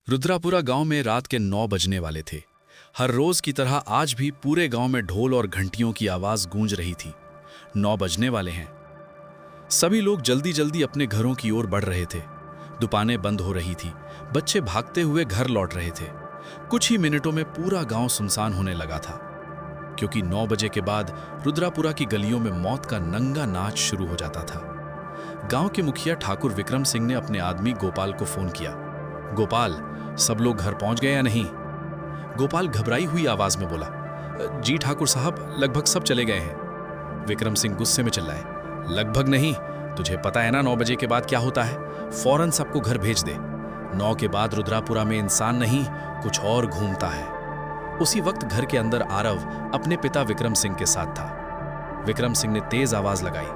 रुद्रापुरा गांव में रात के 9 बजने वाले थे। हर रोज की तरह आज भी पूरे गांव में ढोल और घंटियों की आवाज गूंज रही थी। 9 बजने वाले हैं। सभी लोग जल्दी जल्दी अपने घरों की ओर बढ़ रहे थे। दुकानें बंद हो रही थी। बच्चे भागते हुए घर लौट रहे थे। कुछ ही मिनटों में पूरा गांव सुनसान होने लगा था, क्योंकि 9 बजे के बाद रुद्रापुरा की गलियों में मौत का नंगा नाच शुरू हो जाता था। गांव के मुखिया ठाकुर विक्रम सिंह ने अपने आदमी गोपाल को फोन किया। गोपाल, सब लोग घर पहुंच गए या नहीं? गोपाल घबराई हुई आवाज में बोला, जी ठाकुर साहब, लगभग सब चले गए हैं। विक्रम सिंह गुस्से में चिल्लाए, लगभग नहीं, तुझे पता है ना 9 बजे के बाद क्या होता है? फौरन सबको घर भेज दे। 9 के बाद रुद्रापुरा में इंसान नहीं, कुछ और घूमता है। उसी वक्त घर के अंदर आरव अपने पिता विक्रम सिंह के साथ था। विक्रम सिंह ने तेज आवाज लगाई,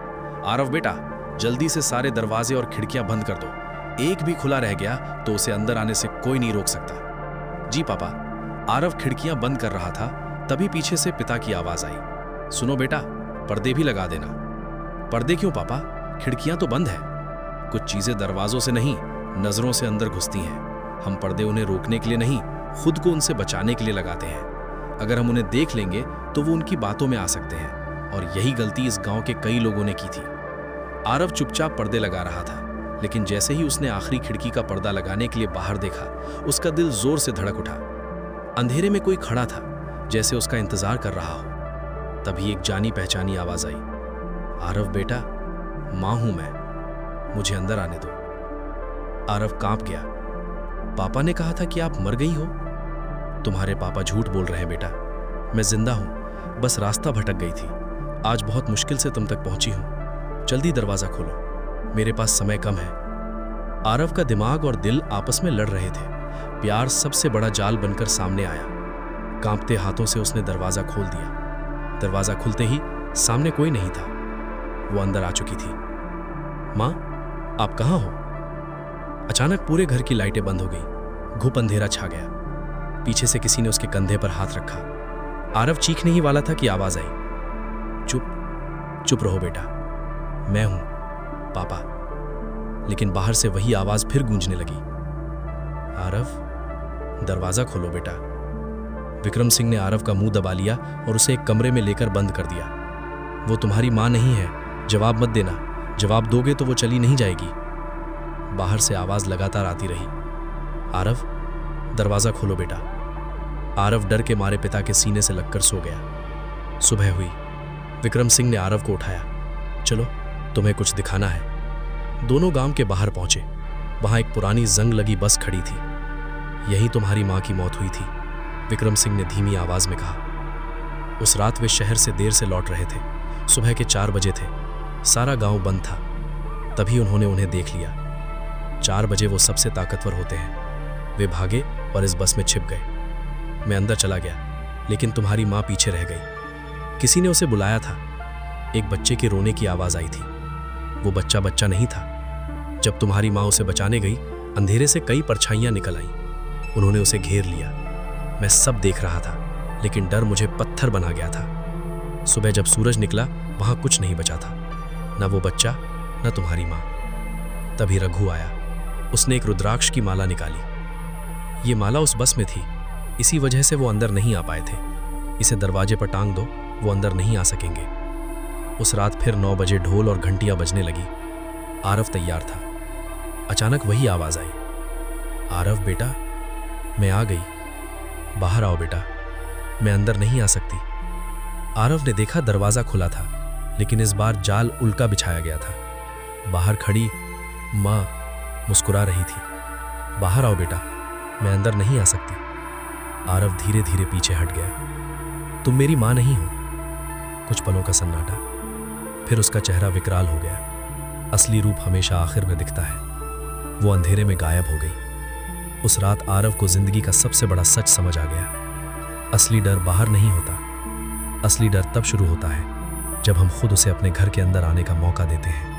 आरव बेटा, जल्दी से सारे दरवाजे और खिड़कियां बंद कर दो। एक भी खुला रह गया तो उसे अंदर आने से कोई नहीं रोक सकता। जी पापा। आरव खिड़कियां बंद कर रहा था, तभी पीछे से पिता की आवाज आई, सुनो बेटा, पर्दे भी लगा देना। पर्दे क्यों पापा? खिड़कियां तो बंद है। कुछ चीजें दरवाजों से नहीं, नजरों से अंदर घुसती हैं। हम पर्दे उन्हें रोकने के लिए नहीं, खुद को उनसे बचाने के लिए लगाते हैं। अगर हम उन्हें देख लेंगे तो वो उनकी बातों में आ सकते हैं, और यही गलती इस गांव के कई लोगों ने की थी। आरव चुपचाप पर्दे लगा रहा था, लेकिन जैसे ही उसने आखिरी खिड़की का पर्दा लगाने के लिए बाहर देखा, उसका दिल जोर से धड़क उठा। अंधेरे में कोई खड़ा था, जैसे उसका इंतजार कर रहा हो। तभी एक जानी पहचानी आवाज आई, आरव बेटा, मां हूं मैं, मुझे अंदर आने दो। आरव कांप गया। पापा ने कहा था कि आप मर गई हो। तुम्हारे पापा झूठ बोल रहे हैं बेटा, मैं जिंदा हूं, बस रास्ता भटक गई थी। आज बहुत मुश्किल से तुम तक पहुंची हूं। जल्दी दरवाजा खोलो, मेरे पास समय कम है। आरव का दिमाग और दिल आपस में लड़ रहे थे। प्यार सबसे बड़ा जाल बनकर सामने आया। कांपते हाथों से उसने दरवाजा खोल दिया। दरवाजा खुलते ही सामने कोई नहीं था। वो अंदर आ चुकी थी। मां, आप कहां हो? अचानक पूरे घर की लाइटें बंद हो गई। घुप अंधेरा छा गया। पीछे से किसी ने उसके कंधे पर हाथ रखा। आरव चीखने ही वाला था कि आवाज आई, चुप चुप रहो बेटा, मैं हूं पापा। लेकिन बाहर से वही आवाज फिर गूंजने लगी, आरव, दरवाजा खोलो बेटा। विक्रम सिंह ने आरव का मुंह दबा लिया और उसे एक कमरे में लेकर बंद कर दिया। वो तुम्हारी मां नहीं है, जवाब मत देना। जवाब दोगे तो वो चली नहीं जाएगी। बाहर से आवाज लगातार आती रही, आरव, दरवाजा खोलो बेटा। आरव डर के मारे पिता के सीने से लगकर सो गया। सुबह हुई। विक्रम सिंह ने आरव को उठाया, चलो, तुम्हें कुछ दिखाना है। दोनों गांव के बाहर पहुंचे। वहां एक पुरानी जंग लगी बस खड़ी थी। यही तुम्हारी मां की मौत हुई थी, विक्रम सिंह ने धीमी आवाज में कहा। उस रात वे शहर से देर से लौट रहे थे। सुबह के 4 बजे थे। सारा गांव बंद था। तभी उन्होंने उन्हें देख लिया। 4 बजे वो सबसे ताकतवर होते हैं। वे भागे और इस बस में छिप गए। मैं अंदर चला गया, लेकिन तुम्हारी मां पीछे रह गई। किसी ने उसे बुलाया था। एक बच्चे के रोने की आवाज आई थी। वो बच्चा बच्चा नहीं था। जब तुम्हारी मां उसे बचाने गई, अंधेरे से कई परछाइयां निकल आईं। उन्होंने उसे घेर लिया। मैं सब देख रहा था, लेकिन डर मुझे पत्थर बना गया था। सुबह जब सूरज निकला, वहां कुछ नहीं बचा था, न वो बच्चा, न तुम्हारी मां। तभी रघु आया। उसने एक रुद्राक्ष की माला निकाली। ये माला उस बस में थी, इसी वजह से वो अंदर नहीं आ पाए थे। इसे दरवाजे पर टांग दो, वो अंदर नहीं आ सकेंगे। उस रात फिर 9 बजे ढोल और घंटियां बजने लगी। आरव तैयार था। अचानक वही आवाज आई, आरव बेटा, मैं आ गई, बाहर आओ बेटा, मैं अंदर नहीं आ सकती। आरव ने देखा दरवाजा खुला था, लेकिन इस बार जाल उल्टा बिछाया गया था। बाहर खड़ी मां मुस्कुरा रही थी, बाहर आओ बेटा, मैं अंदर नहीं आ सकती। आरव धीरे धीरे पीछे हट गया। तुम मेरी मां नहीं हो। कुछ पलों का सन्नाटा, फिर उसका चेहरा विकराल हो गया। असली रूप हमेशा आखिर में दिखता है। वो अंधेरे में गायब हो गई। उस रात आरव को जिंदगी का सबसे बड़ा सच समझ आ गया। असली डर बाहर नहीं होता। असली डर तब शुरू होता है जब हम खुद उसे अपने घर के अंदर आने का मौका देते हैं।